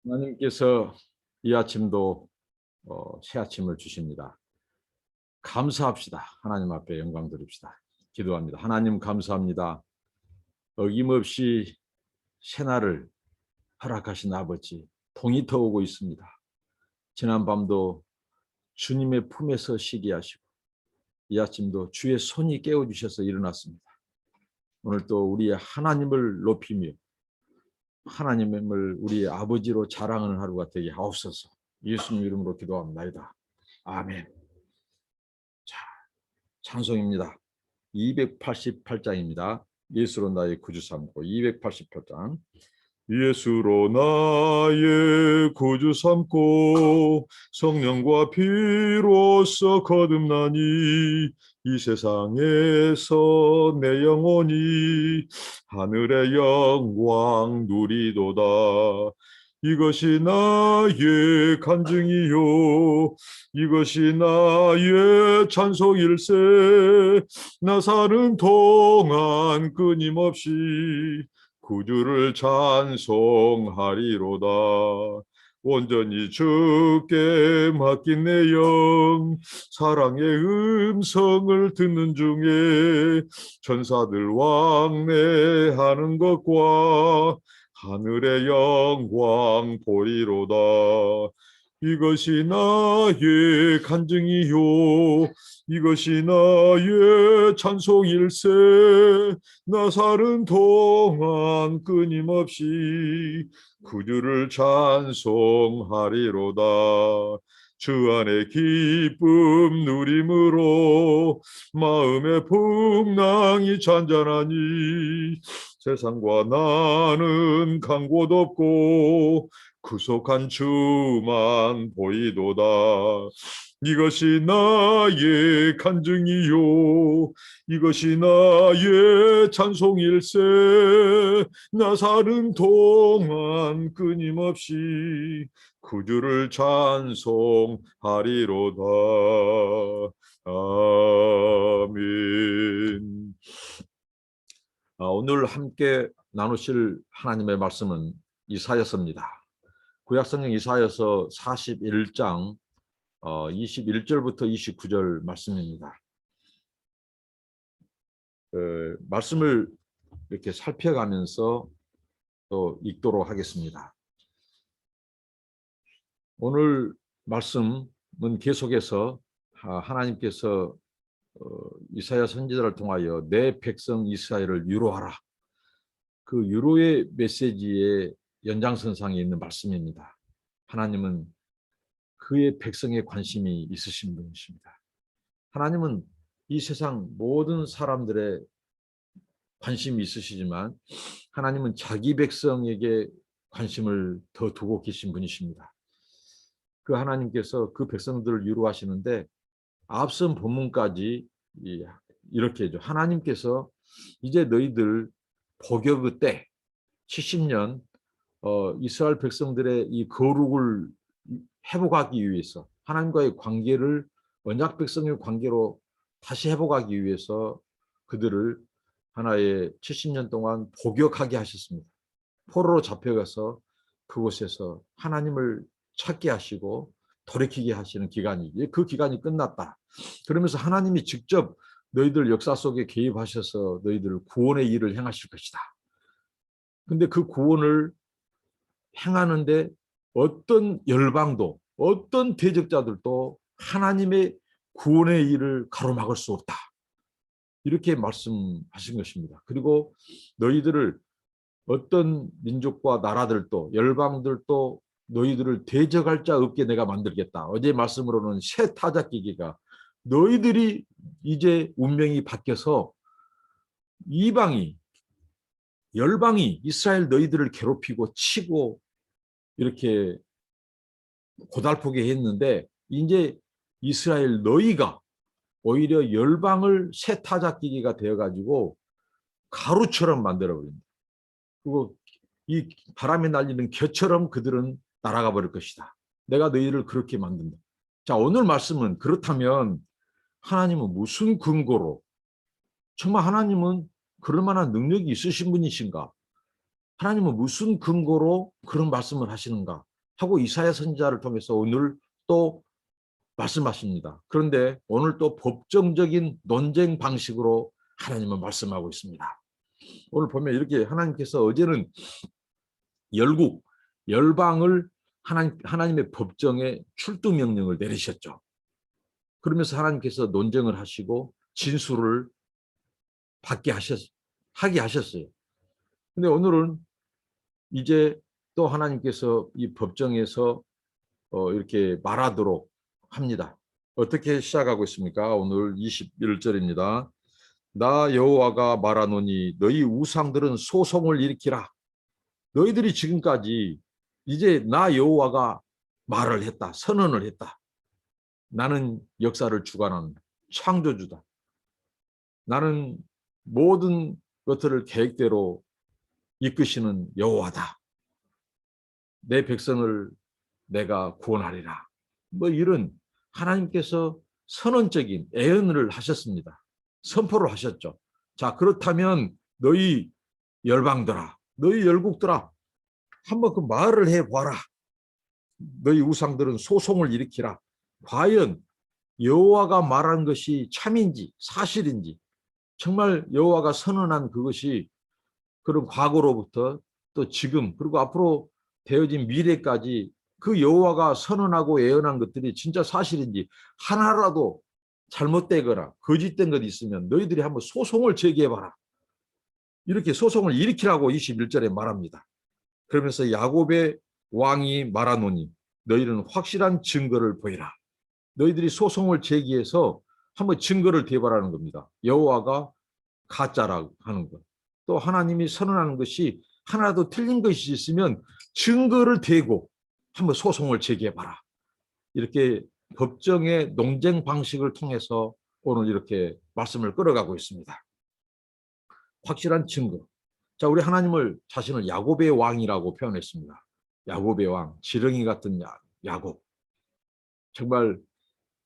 하나님께서 이 아침도 새 아침을 주십니다. 감사합시다. 하나님 앞에 영광 드립시다. 기도합니다. 하나님 감사합니다. 어김없이 새날을 허락하신 아버지, 동이 터오고 있습니다. 지난밤도 주님의 품에서 쉬게 하시고 이 아침도 주의 손이 깨워주셔서 일어났습니다. 오늘 또 우리의 하나님을 높이며 하나님을 우리의 아버지로 자랑하는 하루가 되게 하옵소서. 예수님 이름으로 기도합니다. 아멘. 자, 찬송입니다. 288장입니다. 예수로 나의 구주 삼고 288장. 예수로 나의 구주 삼고 성령과 피로써 거듭나니 이 세상에서 내 영혼이 하늘의 영광 누리도다. 이것이 나의 간증이요 이것이 나의 찬송일세. 나 사는 동안 끊임없이 구주를 찬송하리로다. 온전히 주께 맡긴 내 영 사랑의 음성을 듣는 중에 천사들 왕래하는 것과 하늘의 영광 보이로다. 이것이 나의 간증이요 이것이 나의 찬송일세. 나 사는 동안 끊임없이 구주를 찬송하리로다. 주 안에 기쁨 누림으로 마음의 풍랑이 잔잔하니 세상과 나는 간 곳 없고 구속한 주만 보이도다. 이것이 나의 간증이요 이것이 나의 찬송일세. 나 사는 동안 끊임없이 구주를 찬송하리로다. 아멘. 오늘 함께 나누실 하나님의 말씀은 이사야서입니다. 구약성경 이사야서 41장 21절부터 29절 말씀입니다. 말씀을 이렇게 살펴가면서 또 읽도록 하겠습니다. 오늘 말씀은 계속해서 하나님께서 이사야 선지자를 통하여 내 백성 이스라엘을 위로하라. 그 위로의 메시지의 연장선상에 있는 말씀입니다. 하나님은 그의 백성에 관심이 있으신 분이십니다. 하나님은 이 세상 모든 사람들의 관심이 있으시지만 하나님은 자기 백성에게 관심을 더 두고 계신 분이십니다. 그 하나님께서 그 백성들을 위로하시는데 앞선 본문까지 이렇게 해죠. 하나님께서 이제 너희들 복역의 때 70년 이스라엘 백성들의 이 거룩을 회복하기 위해서 하나님과의 관계를 언약 백성의 관계로 다시 회복하기 위해서 그들을 하나의 70년 동안 복역하게 하셨습니다. 포로로 잡혀가서 그곳에서 하나님을 찾게 하시고 돌이키게 하시는 기간이 그 기간이 끝났다. 그러면서 하나님이 직접 너희들 역사 속에 개입하셔서 너희들 구원의 일을 행하실 것이다. 근데 그 구원을 행하는데 어떤 열방도 어떤 대적자들도 하나님의 구원의 일을 가로막을 수 없다. 이렇게 말씀하신 것입니다. 그리고 너희들을 어떤 민족과 나라들도 열방들도 너희들을 대적할 자 없게 내가 만들겠다. 어제 말씀으로는 새 타작기기가 너희들이 이제 운명이 바뀌어서 이방이 열방이 이스라엘 너희들을 괴롭히고 치고 이렇게 고달프게 했는데 이제 이스라엘 너희가 오히려 열방을 새 타작기기가 되어가지고 가루처럼 만들어버립니다. 그리고 이 바람에 날리는 겨처럼 그들은 날아가 버릴 것이다. 내가 너희를 그렇게 만든다. 자, 오늘 말씀은 그렇다면 하나님은 무슨 근거로 정말 하나님은 그럴 만한 능력이 있으신 분이신가? 하나님은 무슨 근거로 그런 말씀을 하시는가? 하고 이사야 선지자를 통해서 오늘 또 말씀하십니다. 그런데 오늘 또 법정적인 논쟁 방식으로 하나님은 말씀하고 있습니다. 오늘 보면 이렇게 하나님께서 어제는 열국, 열방을 하나님의 법정에 출두 명령을 내리셨죠. 그러면서 하나님께서 논쟁을 하시고 진술을 하게 하셨어요. 근데 오늘은 이제 또 하나님께서 이 법정에서 이렇게 말하도록 합니다. 어떻게 시작하고 있습니까? 오늘 21절입니다. 나 여호와가 말하노니 너희 우상들은 소송을 일으키라. 너희들이 지금까지 이제 나 여호와가 말을 했다. 선언을 했다. 나는 역사를 주관하는 창조주다. 나는 모든 것들을 계획대로 이끄시는 여호와다. 내 백성을 내가 구원하리라. 뭐 이런 하나님께서 선언적인 예언을 하셨습니다. 선포를 하셨죠. 자, 그렇다면 너희 열방들아, 너희 열국들아, 한번 그 말을 해봐라. 너희 우상들은 소송을 일으키라. 과연 여호와가 말한 것이 참인지 사실인지, 정말 여호와가 선언한 그것이 그런 과거로부터 또 지금 그리고 앞으로 되어진 미래까지 그 여호와가 선언하고 예언한 것들이 진짜 사실인지 하나라도 잘못되거나 거짓된 것 있으면 너희들이 한번 소송을 제기해봐라. 이렇게 소송을 일으키라고 21절에 말합니다. 그러면서 야곱의 왕이 말하노니 너희는 확실한 증거를 보이라. 너희들이 소송을 제기해서 한번 증거를 대봐라는 겁니다. 여호와가 가짜라고 하는 것. 또 하나님이 선언하는 것이 하나라도 틀린 것이 있으면 증거를 대고 한번 소송을 제기해봐라. 이렇게 법정의 논쟁 방식을 통해서 오늘 이렇게 말씀을 끌어가고 있습니다. 확실한 증거. 자, 우리 하나님을 자신을 야곱의 왕이라고 표현했습니다. 야곱의 왕, 지렁이 같은 야곱. 정말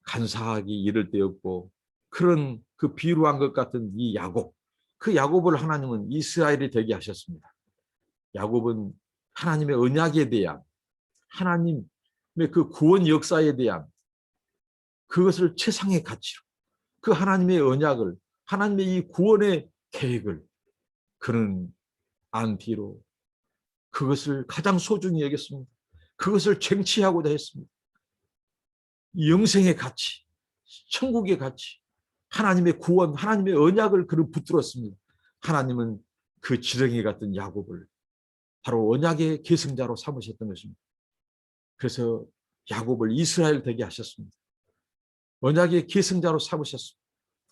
간사하기 이를 데 없고 그런 그 비루한 것 같은 이 야곱. 그 야곱을 하나님은 이스라엘이 되게 하셨습니다. 야곱은 하나님의 언약에 대한 하나님의 그 구원 역사에 대한 그것을 최상의 가치로 그 하나님의 언약을 하나님의 이 구원의 계획을 그는 안 뒤로 그것을 가장 소중히 여겼습니다. 그것을 쟁취하고자 했습니다. 영생의 가치, 천국의 가치, 하나님의 구원, 하나님의 언약을 그는 붙들었습니다. 하나님은 그 지렁이 같은 야곱을 바로 언약의 계승자로 삼으셨던 것입니다. 그래서 야곱을 이스라엘 되게 하셨습니다. 언약의 계승자로 삼으셨습니다.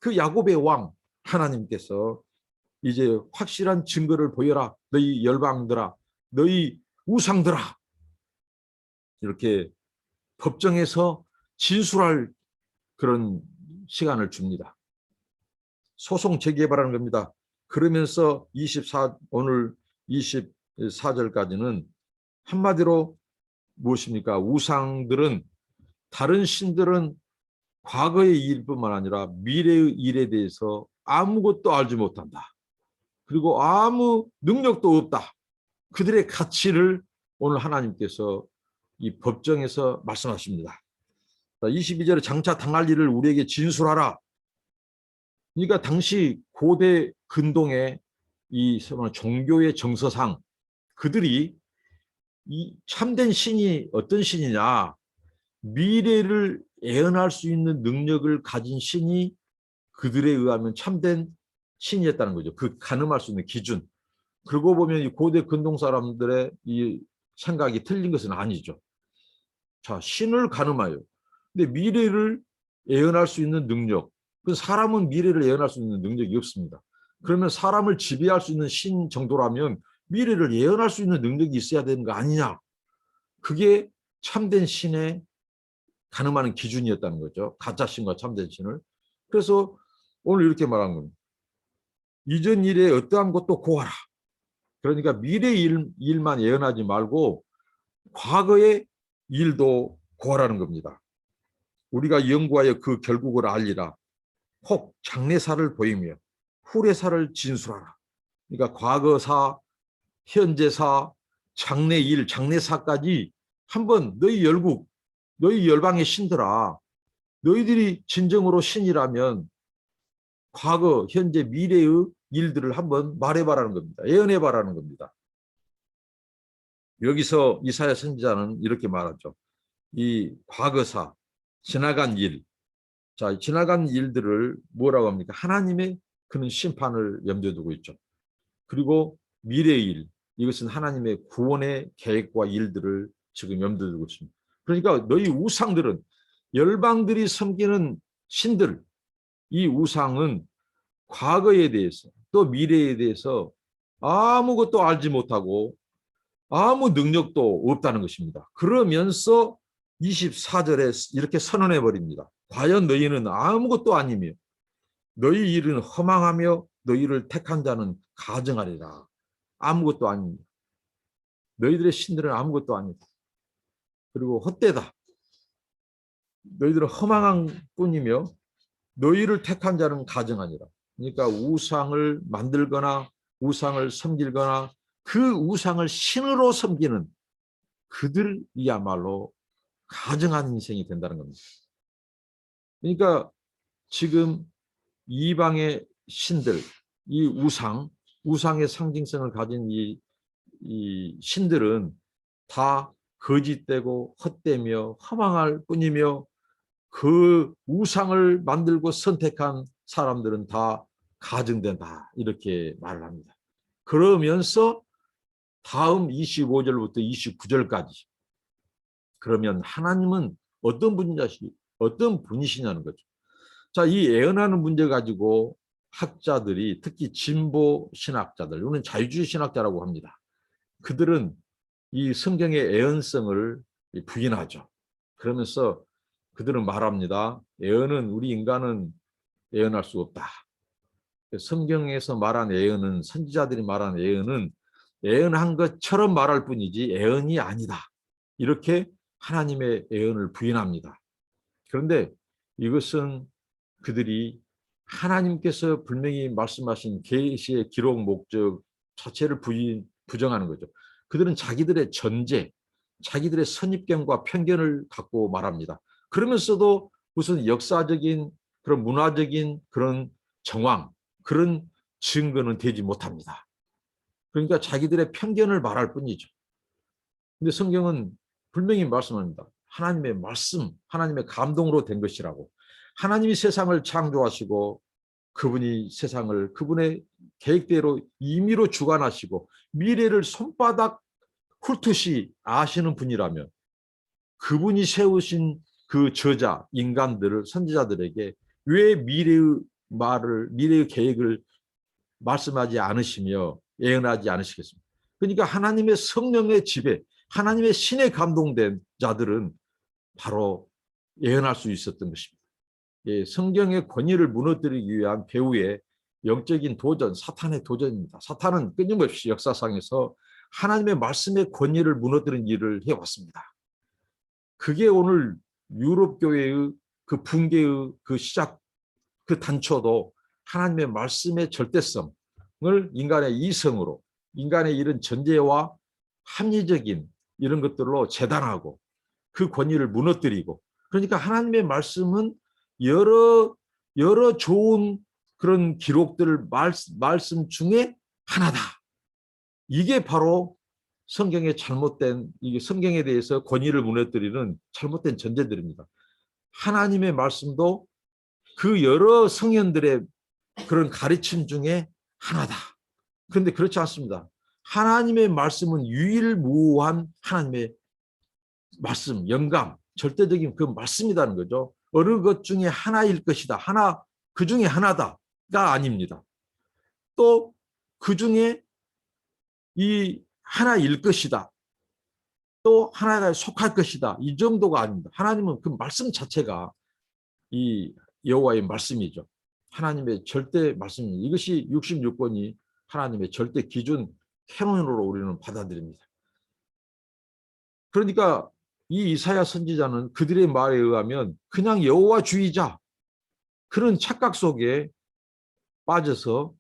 그 야곱의 왕 하나님께서 이제 확실한 증거를 보여라. 너희 열방들아, 너희 우상들아. 이렇게 법정에서 진술할 그런 시간을 줍니다. 소송 제기해봐라는 겁니다. 그러면서 오늘 24절까지는 한마디로 무엇입니까? 우상들은 다른 신들은 과거의 일뿐만 아니라 미래의 일에 대해서 아무것도 알지 못한다. 그리고 아무 능력도 없다. 그들의 가치를 오늘 하나님께서 이 법정에서 말씀하십니다. 22절에 장차 당할 일을 우리에게 진술하라. 그러니까 당시 고대 근동의 이 종교의 정서상 그들이 이 참된 신이 어떤 신이냐, 미래를 예언할 수 있는 능력을 가진 신이 그들에 의하면 참된 신이었다는 거죠. 그 가늠할 수 있는 기준. 그러고 보면 이 고대 근동 사람들의 이 생각이 틀린 것은 아니죠. 자, 신을 가늠하여. 근데 미래를 예언할 수 있는 능력. 그 사람은 미래를 예언할 수 있는 능력이 없습니다. 그러면 사람을 지배할 수 있는 신 정도라면 미래를 예언할 수 있는 능력이 있어야 되는 거 아니냐. 그게 참된 신의 가늠하는 기준이었다는 거죠. 가짜 신과 참된 신을. 그래서 오늘 이렇게 말한 겁니다. 이전 일에 어떠한 것도 고하라. 그러니까 미래 일만 예언하지 말고 과거의 일도 고하라는 겁니다. 우리가 연구하여 그 결국을 알리라. 혹 장래사를 보이며 후래사를 진술하라. 그러니까 과거사, 현재사, 장래일, 장래사까지 한번 너희 열국, 너희 열방의 신들아, 너희들이 진정으로 신이라면 과거, 현재, 미래의 일들을 한번 말해봐라는 겁니다. 예언해봐라는 겁니다. 여기서 이사야 선지자는 이렇게 말하죠. 이 과거사, 지나간 일, 자, 지나간 일들을 뭐라고 합니까? 하나님의 그는 심판을 염두에 두고 있죠. 그리고 미래의 일, 이것은 하나님의 구원의 계획과 일들을 지금 염두에 두고 있습니다. 그러니까 너희 우상들은, 열방들이 섬기는 신들, 이 우상은 과거에 대해서 또 미래에 대해서 아무것도 알지 못하고 아무 능력도 없다는 것입니다. 그러면서 24절에 이렇게 선언해 버립니다. 과연 너희는 아무것도 아니며 너희 일은 허망하며 너희를 택한 자는 가증하리라. 아무것도 아닙니다. 너희들의 신들은 아무것도 아니다. 그리고 헛되다. 너희들은 허망한 뿐이며 너희를 택한 자는 가증하니라. 그러니까 우상을 만들거나 우상을 섬기거나 그 우상을 신으로 섬기는 그들이야말로 가증한 인생이 된다는 겁니다. 그러니까 지금 이방의 신들, 이 우상의 상징성을 가진 이 신들은 다 거짓되고 헛되며 허망할 뿐이며 그 우상을 만들고 선택한 사람들은 다 가증된다. 이렇게 말을 합니다. 그러면서 다음 25절부터 29절까지 그러면 하나님은 어떤 분이시냐는 거죠. 자, 이 예언하는 문제 가지고 학자들이 특히 진보 신학자들, 이거는 자유주의 신학자라고 합니다. 그들은 이 성경의 예언성을 부인하죠. 그러면서 그들은 말합니다. 우리 인간은 예언할 수 없다. 성경에서 말한 예언은, 선지자들이 말한 예언은 예언한 것처럼 말할 뿐이지 예언이 아니다. 이렇게 하나님의 예언을 부인합니다. 그런데 이것은 그들이 하나님께서 분명히 말씀하신 계시의 기록 목적 자체를 부정하는 거죠. 그들은 자기들의 전제, 자기들의 선입견과 편견을 갖고 말합니다. 그러면서도 무슨 역사적인 그런 문화적인 그런 정황, 그런 증거는 되지 못합니다. 그러니까 자기들의 편견을 말할 뿐이죠. 근데 성경은 분명히 말씀합니다. 하나님의 말씀, 하나님의 감동으로 된 것이라고. 하나님이 세상을 창조하시고 그분이 세상을 그분의 계획대로 임의로 주관하시고 미래를 손바닥 훑듯이 아시는 분이라면 그분이 세우신 그 저자, 인간들을, 선지자들에게 왜 미래의 계획을 말씀하지 않으시며 예언하지 않으시겠습니까? 그러니까 하나님의 성령의 지배, 하나님의 신에 감동된 자들은 바로 예언할 수 있었던 것입니다. 예, 성경의 권위를 무너뜨리기 위한 배후의 영적인 도전, 사탄의 도전입니다. 사탄은 끊임없이 역사상에서 하나님의 말씀의 권위를 무너뜨리는 일을 해왔습니다. 그게 오늘 유럽 교회의 그 붕괴의 그 시작, 그 단초도 하나님의 말씀의 절대성을 인간의 이성으로, 인간의 이런 전제와 합리적인 이런 것들로 재단하고 그 권위를 무너뜨리고, 그러니까 하나님의 말씀은 여러 좋은 그런 기록들 말씀 중에 하나다. 이게 바로 성경의 잘못된, 이게 성경에 대해서 권위를 무너뜨리는 잘못된 전제들입니다. 하나님의 말씀도 그 여러 성현들의 그런 가르침 중에 하나다. 그런데 그렇지 않습니다. 하나님의 말씀은 유일무이한 하나님의 말씀, 영감, 절대적인 그 말씀이라는 거죠. 어느 것 중에 하나일 것이다. 그 중에 하나다가 아닙니다. 또 그 중에 이 하나일 것이다. 또 하나가 속할 것이다. 이 정도가 아닙니다. 하나님은 그 말씀 자체가 이 여호와의 말씀이죠. 하나님의 절대 말씀입니다. 이것이 66권이 하나님의 절대 기준 캐논으로 우리는 받아들입니다. 그러니까 이 이사야 선지자는 그들의 말에 의하면 그냥 여호와주의자, 그런 착각 속에 빠져서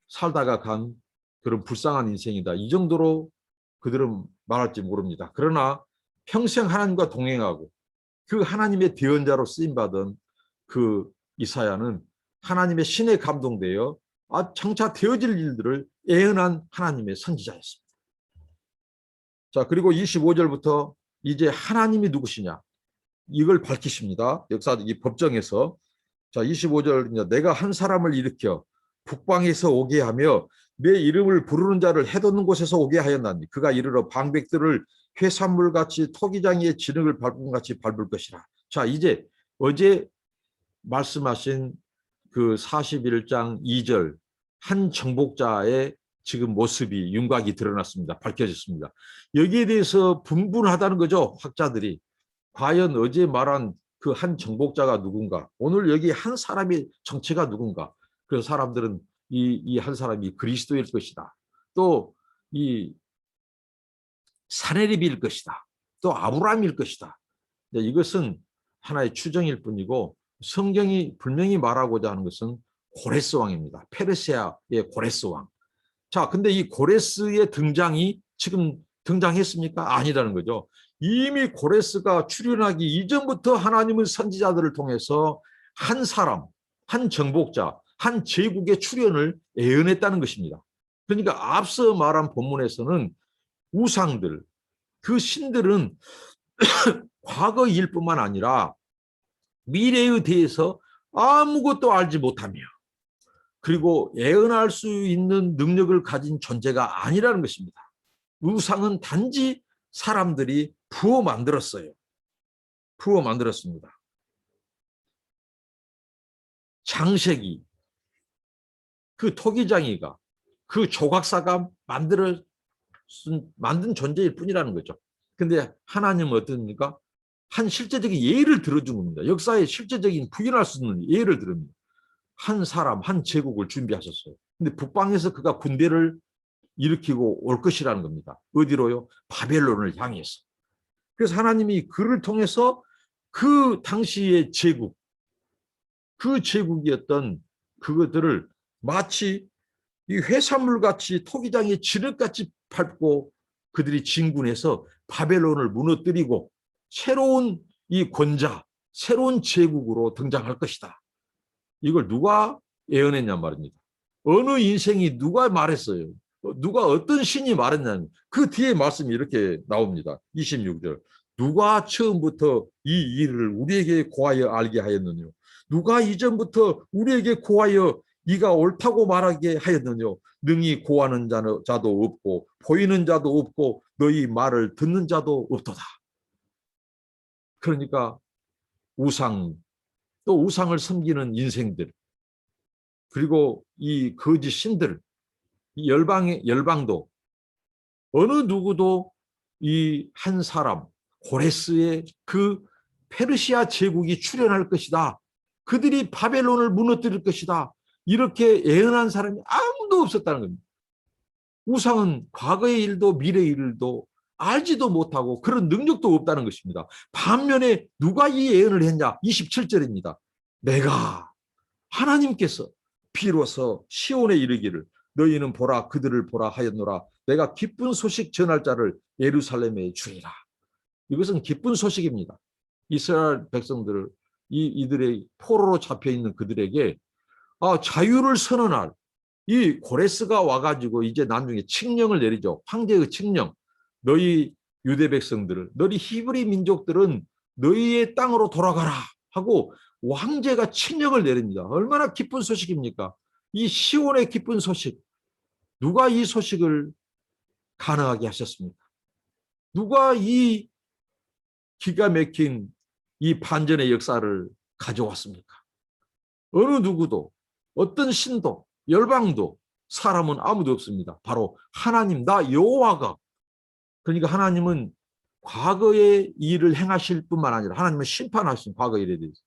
살다가 간 그런 불쌍한 인생이다. 이 정도로 그들은 말할지 모릅니다. 그러나 평생 하나님과 동행하고 그 하나님의 대언자로 쓰임받은 그 이사야는 하나님의 신에 감동되어 장차 되어질 일들을 예언한 하나님의 선지자였습니다. 자, 그리고 25절부터 이제 하나님이 누구시냐 이걸 밝히십니다. 역사적 이 법정에서. 자, 25절 내가 한 사람을 일으켜 북방에서 오게 하며 내 이름을 부르는 자를 해돋는 곳에서 오게 하였나니 그가 이르러 방백들을 회산물같이 토기장이의 진흙을 밟은 같이 밟을 것이라. 자, 이제 어제 말씀하신 그 41장 2절 한 정복자의 지금 모습이 윤곽이 드러났습니다. 밝혀졌습니다. 여기에 대해서 분분하다는 거죠. 학자들이. 과연 어제 말한 그 한 정복자가 누군가, 오늘 여기 한 사람의 정체가 누군가. 그래서 사람들은 이 한 사람이 그리스도일 것이다. 또 이 사내립일 것이다. 또 아브라함일 것이다. 이것은 하나의 추정일 뿐이고 성경이 분명히 말하고자 하는 것은 고레스 왕입니다. 페르시아의 고레스 왕. 자, 근데 이 고레스의 등장이 지금 등장했습니까? 아니라는 거죠. 이미 고레스가 출현하기 이전부터 하나님은 선지자들을 통해서 한 사람, 한 정복자, 한 제국의 출현을 예언했다는 것입니다. 그러니까 앞서 말한 본문에서는 우상들, 그 신들은 과거의 일뿐만 아니라 미래에 대해서 아무것도 알지 못하며 그리고 예언할 수 있는 능력을 가진 존재가 아니라는 것입니다. 우상은 단지 사람들이 부어 만들었어요. 부어 만들었습니다. 장세기, 그 토기장이가 그 조각사가 만든 존재일 뿐이라는 거죠. 근데 하나님은 어떻습니까? 한 실제적인 예를 들어준 겁니다. 역사의 실제적인 부인할 수 있는 예를 들습니다. 한 사람, 한 제국을 준비하셨어요. 근데 북방에서 그가 군대를 일으키고 올 것이라는 겁니다. 어디로요? 바벨론을 향해서. 그래서 하나님이 그를 통해서 그 당시의 제국, 그 제국이었던 그것들을 마치 이 회산물같이 토기장의 진흙같이 밟고 그들이 진군해서 바벨론을 무너뜨리고 새로운 이 권자, 새로운 제국으로 등장할 것이다. 이걸 누가 예언했냔 말입니다. 어느 인생이 누가 말했어요. 누가 어떤 신이 말했냐면 그 뒤에 말씀이 이렇게 나옵니다. 26절. 누가 처음부터 이 일을 우리에게 고하여 알게 하였느냐. 누가 이전부터 우리에게 고하여 이가 옳다고 말하게 하였느냐. 능히 고하는 자도 없고 보이는 자도 없고 너희 말을 듣는 자도 없도다. 그러니까 우상, 또 우상을 섬기는 인생들, 그리고 이 거짓 신들, 이 열방도 어느 누구도 이 한 사람 고레스의 그 페르시아 제국이 출현할 것이다. 그들이 바벨론을 무너뜨릴 것이다. 이렇게 예언한 사람이 아무도 없었다는 겁니다. 우상은 과거의 일도 미래의 일도 알지도 못하고 그런 능력도 없다는 것입니다. 반면에 누가 이 예언을 했냐? 27절입니다. 내가 하나님께서 비로소 시온에 이르기를 너희는 보라 그들을 보라 하였노라. 내가 기쁜 소식 전할 자를 예루살렘에 주리라. 이것은 기쁜 소식입니다. 이스라엘 백성들을 이들의 포로로 잡혀있는 그들에게 자유를 선언할 이 고레스가 와가지고 이제 나중에 칙령을 내리죠. 황제의 칙령. 너희 유대 백성들을, 너희 히브리 민족들은 너희의 땅으로 돌아가라 하고 황제가 칙령을 내립니다. 얼마나 기쁜 소식입니까? 이 시온의 기쁜 소식. 누가 이 소식을 가능하게 하셨습니까? 누가 이 기가 막힌 이 반전의 역사를 가져왔습니까? 어느 누구도, 어떤 신도, 열방도, 사람은 아무도 없습니다. 바로 하나님, 나 여호와가. 그러니까 하나님은 과거의 일을 행하실 뿐만 아니라 하나님은 심판하신 과거의 일에 대해서.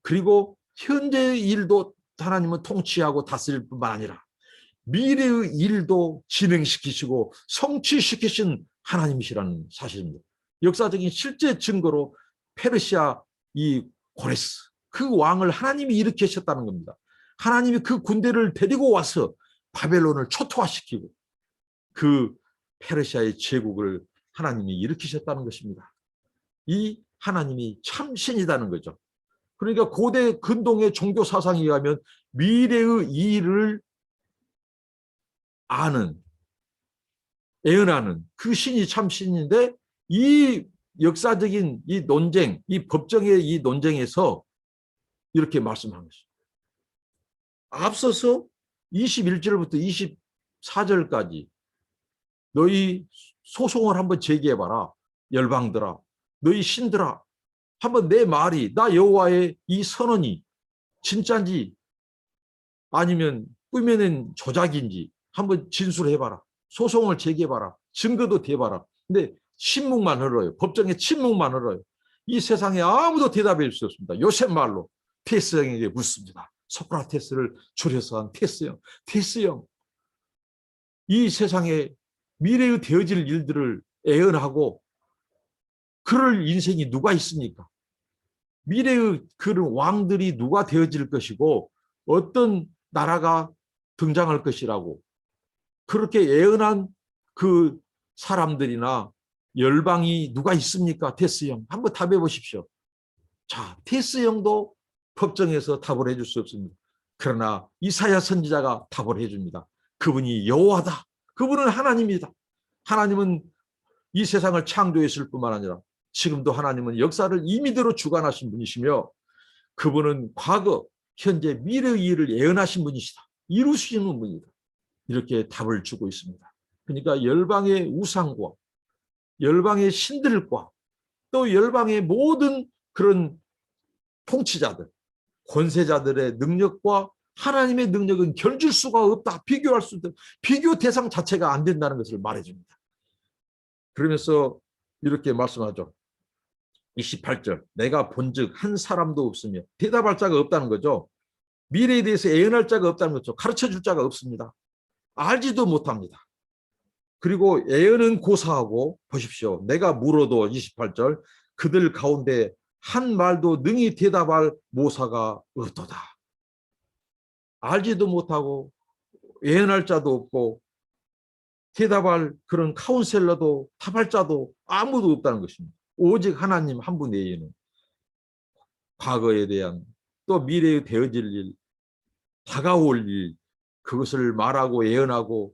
그리고 현재의 일도 하나님은 통치하고 다스릴 뿐만 아니라 미래의 일도 진행시키시고 성취시키신 하나님이시라는 사실입니다. 역사적인 실제 증거로 페르시아 이 고레스, 그 왕을 하나님이 일으키셨다는 겁니다. 하나님이 그 군대를 데리고 와서 바벨론을 초토화시키고 그 페르시아의 제국을 하나님이 일으키셨다는 것입니다. 이 하나님이 참 신이라는 거죠. 그러니까 고대 근동의 종교 사상에 의하면 미래의 일을 아는, 예언하는 그 신이 참 신인데, 이 역사적인 이 논쟁, 이 법정의 이 논쟁에서 이렇게 말씀하는 것입니다. 앞서서 21절부터 24절까지 너희 소송을 한번 제기해봐라. 열방들아, 너희 신들아, 한번 내 말이, 나 여호와의 이 선언이 진짜인지 아니면 꾸며낸 조작인지 한번 진술해봐라. 소송을 제기해봐라. 증거도 대봐라. 근데 침묵만 흘러요. 법정에 침묵만 흘러요. 이 세상에 아무도 대답해 줄 수 없습니다. 요셉 말로 테스 형에게 묻습니다. 소크라테스를 줄여서 한 테스 형. 테스 형, 이 세상에 미래의 되어질 일들을 예언하고 그럴 인생이 누가 있습니까? 미래의 그런 왕들이 누가 되어질 것이고 어떤 나라가 등장할 것이라고 그렇게 예언한 그 사람들이나 열방이 누가 있습니까? 테스 형, 한번 답해 보십시오. 자, 테스 형도 법정에서 답을 해줄 수 없습니다. 그러나 이사야 선지자가 답을 해줍니다. 그분이 여호와다. 그분은 하나님이다. 하나님은 이 세상을 창조했을 뿐만 아니라 지금도 하나님은 역사를 임의대로 주관하신 분이시며 그분은 과거, 현재, 미래의 일을 예언하신 분이시다. 이루시는 분이다. 이렇게 답을 주고 있습니다. 그러니까 열방의 우상과 열방의 신들과 또 열방의 모든 그런 통치자들, 권세자들의 능력과 하나님의 능력은 견줄 수가 없다. 비교할 수 없다. 비교 대상 자체가 안 된다는 것을 말해줍니다. 그러면서 이렇게 말씀하죠. 28절, 내가 본즉 한 사람도 없으며 대답할 자가 없다는 거죠. 미래에 대해서 예언할 자가 없다는 거죠. 가르쳐줄 자가 없습니다. 알지도 못합니다. 그리고 예언은 고사하고 보십시오. 내가 물어도 28절, 그들 가운데 한 말도 능히 대답할 모사가 없도다. 알지도 못하고 예언할 자도 없고 대답할 그런 카운셀러도 답할 자도 아무도 없다는 것입니다. 오직 하나님 한 분 외에는 과거에 대한 또 미래에 되어질 일, 다가올 일, 그것을 말하고 예언하고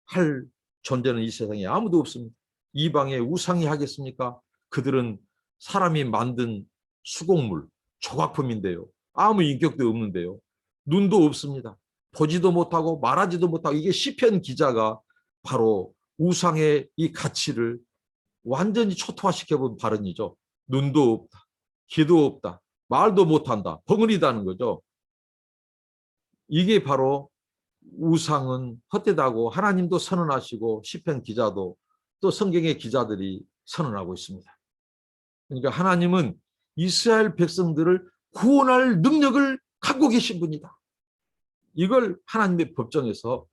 할 존재는 이 세상에 아무도 없습니다. 이방의 우상이 하겠습니까? 그들은 사람이 만든 수곡물, 조각품인데요. 아무 인격도 없는데요. 눈도 없습니다. 보지도 못하고 말하지도 못하고, 이게 시편 기자가 바로 우상의 이 가치를 완전히 초토화시켜본 발언이죠. 눈도 없다. 귀도 없다. 말도 못한다. 벙어리다는 거죠. 이게 바로 우상은 헛되다고 하나님도 선언하시고 시편 기자도 또 성경의 기자들이 선언하고 있습니다. 그러니까 하나님은 이스라엘 백성들을 구원할 능력을 갖고 계신 분이다. 이걸 하나님의 법정에서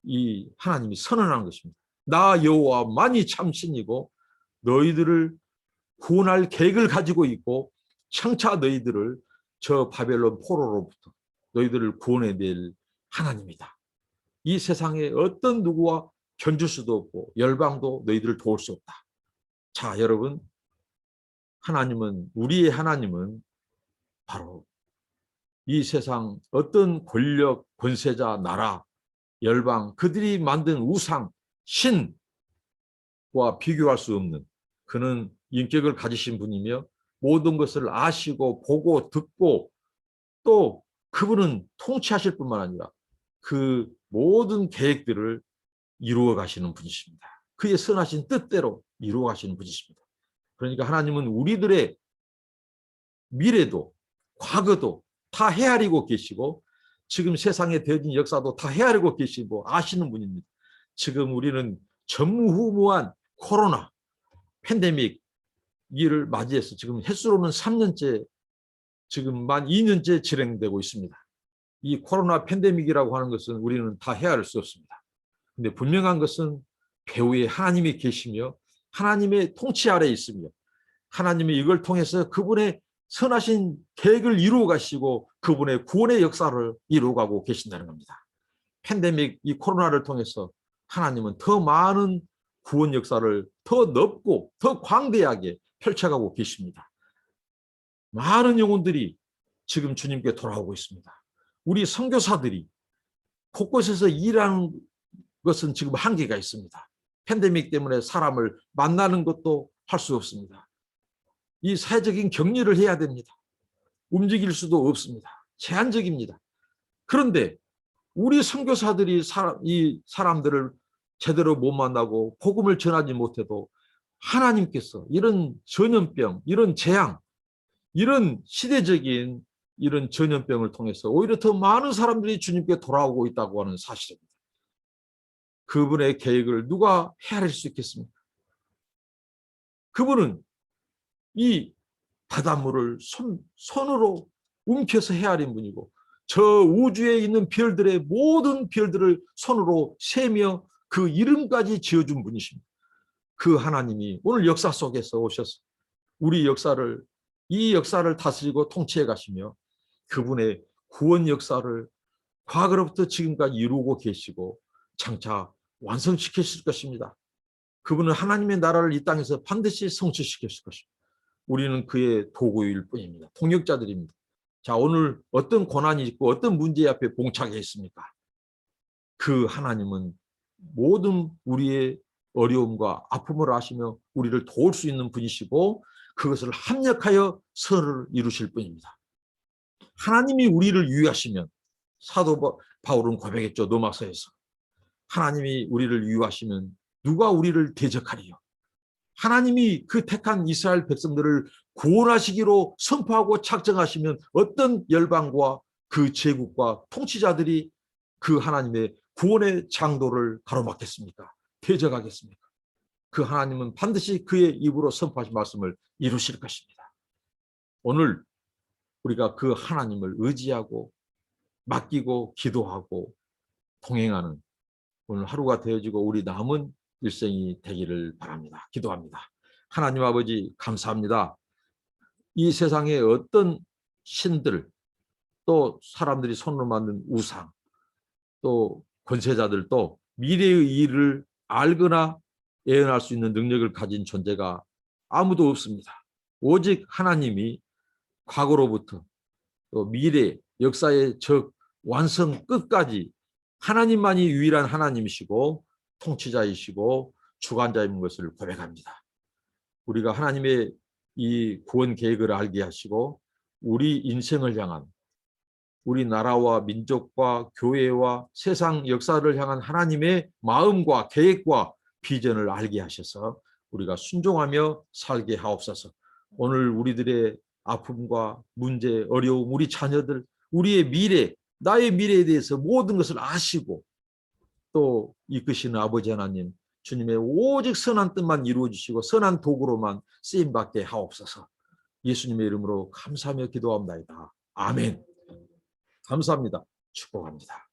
이 하나님이 선언한 것입니다. 나 여호와만이 참 신이고 너희들을 구원할 계획을 가지고 있고 청차 너희들을 저 바벨론 포로로부터 너희들을 구원해낼 하나님이다. 이 세상에 어떤 누구와 견줄 수도 없고 열방도 너희들을 도울 수 없다. 자, 여러분, 하나님은, 우리의 하나님은 바로 이 세상 어떤 권력, 권세자, 나라, 열방, 그들이 만든 우상, 신과 비교할 수 없는, 그는 인격을 가지신 분이며 모든 것을 아시고 보고 듣고 또 그분은 통치하실 뿐만 아니라 그 모든 계획들을 이루어 가시는 분이십니다. 그의 선하신 뜻대로 이루어 가시는 분이십니다. 그러니까 하나님은 우리들의 미래도 과거도 다 헤아리고 계시고 지금 세상에 되어진 역사도 다 헤아리고 계시고 아시는 분입니다. 지금 우리는 전무후무한 코로나 팬데믹 이를 맞이해서 지금 횟수로는 3년째, 지금 만 2년째 진행되고 있습니다. 이 코로나 팬데믹이라고 하는 것은 우리는 다 헤아릴 수 없습니다. 근데 분명한 것은 배후에 하나님이 계시며 하나님의 통치 아래에 있으며 하나님이 이걸 통해서 그분의 선하신 계획을 이루어 가시고 그분의 구원의 역사를 이루어 가고 계신다는 겁니다. 팬데믹 이 코로나를 통해서 하나님은 더 많은 구원 역사를 더 넓고 더 광대하게 펼쳐가고 계십니다. 많은 영혼들이 지금 주님께 돌아오고 있습니다. 우리 선교사들이 곳곳에서 일하는 것은 지금 한계가 있습니다. 팬데믹 때문에 사람을 만나는 것도 할 수 없습니다. 이 사회적인 격리를 해야 됩니다. 움직일 수도 없습니다. 제한적입니다. 그런데 우리 선교사들이 이 사람들을 제대로 못 만나고 복음을 전하지 못해도 하나님께서 이런 전염병, 이런 재앙, 이런 시대적인 이런 전염병을 통해서 오히려 더 많은 사람들이 주님께 돌아오고 있다고 하는 사실입니다. 그분의 계획을 누가 헤아릴 수 있겠습니까? 그분은 이 바닷물을 손으로 움켜서 헤아린 분이고 저 우주에 있는 별들의 모든 별들을 손으로 세며 그 이름까지 지어준 분이십니다. 그 하나님이 오늘 역사 속에서 오셔서 우리 역사를 이 역사를 다스리고 통치해 가시며 그분의 구원 역사를 과거로부터 지금까지 이루고 계시고 장차 완성시키실 것입니다. 그분은 하나님의 나라를 이 땅에서 반드시 성취시키실 것입니다. 우리는 그의 도구일 뿐입니다. 통역자들입니다. 자, 오늘 어떤 고난이 있고 어떤 문제 앞에 봉착해 있습니까? 그 하나님은 모든 우리의 어려움과 아픔을 아시며 우리를 도울 수 있는 분이시고 그것을 합력하여 선을 이루실 뿐입니다. 하나님이 우리를 유의하시면 사도 바울은 고백했죠. 로마서에서. 하나님이 우리를 유의하시면 누가 우리를 대적하리요? 하나님이 그 택한 이스라엘 백성들을 구원하시기로 선포하고 작정하시면 어떤 열방과 그 제국과 통치자들이 그 하나님의 구원의 장도를 가로막겠습니까? 대적하겠습니까? 그 하나님은 반드시 그의 입으로 선포하신 말씀을 이루실 것입니다. 오늘 우리가 그 하나님을 의지하고 맡기고 기도하고 동행하는 오늘 하루가 되어지고 우리 남은 일생이 되기를 바랍니다. 기도합니다. 하나님 아버지 감사합니다. 이 세상에 어떤 신들 또 사람들이 손으로 만든 우상 또 권세자들도 미래의 일을 알거나 예언할 수 있는 능력을 가진 존재가 아무도 없습니다. 오직 하나님이 과거로부터 또 미래 역사의 적 완성 끝까지 하나님만이 유일한 하나님이시고 통치자이시고 주관자인 것을 고백합니다. 우리가 하나님의 이 구원 계획을 알게 하시고 우리 인생을 향한 우리 나라와 민족과 교회와 세상 역사를 향한 하나님의 마음과 계획과 비전을 알게 하셔서 우리가 순종하며 살게 하옵소서. 오늘 우리들의 아픔과 문제, 어려움, 우리 자녀들, 우리의 미래, 나의 미래에 대해서 모든 것을 아시고 또 이끄시는 아버지 하나님, 주님의 오직 선한 뜻만 이루어주시고 선한 도구로만 쓰임받게 하옵소서. 예수님의 이름으로 감사하며 기도합니다. 아멘. 감사합니다. 축복합니다.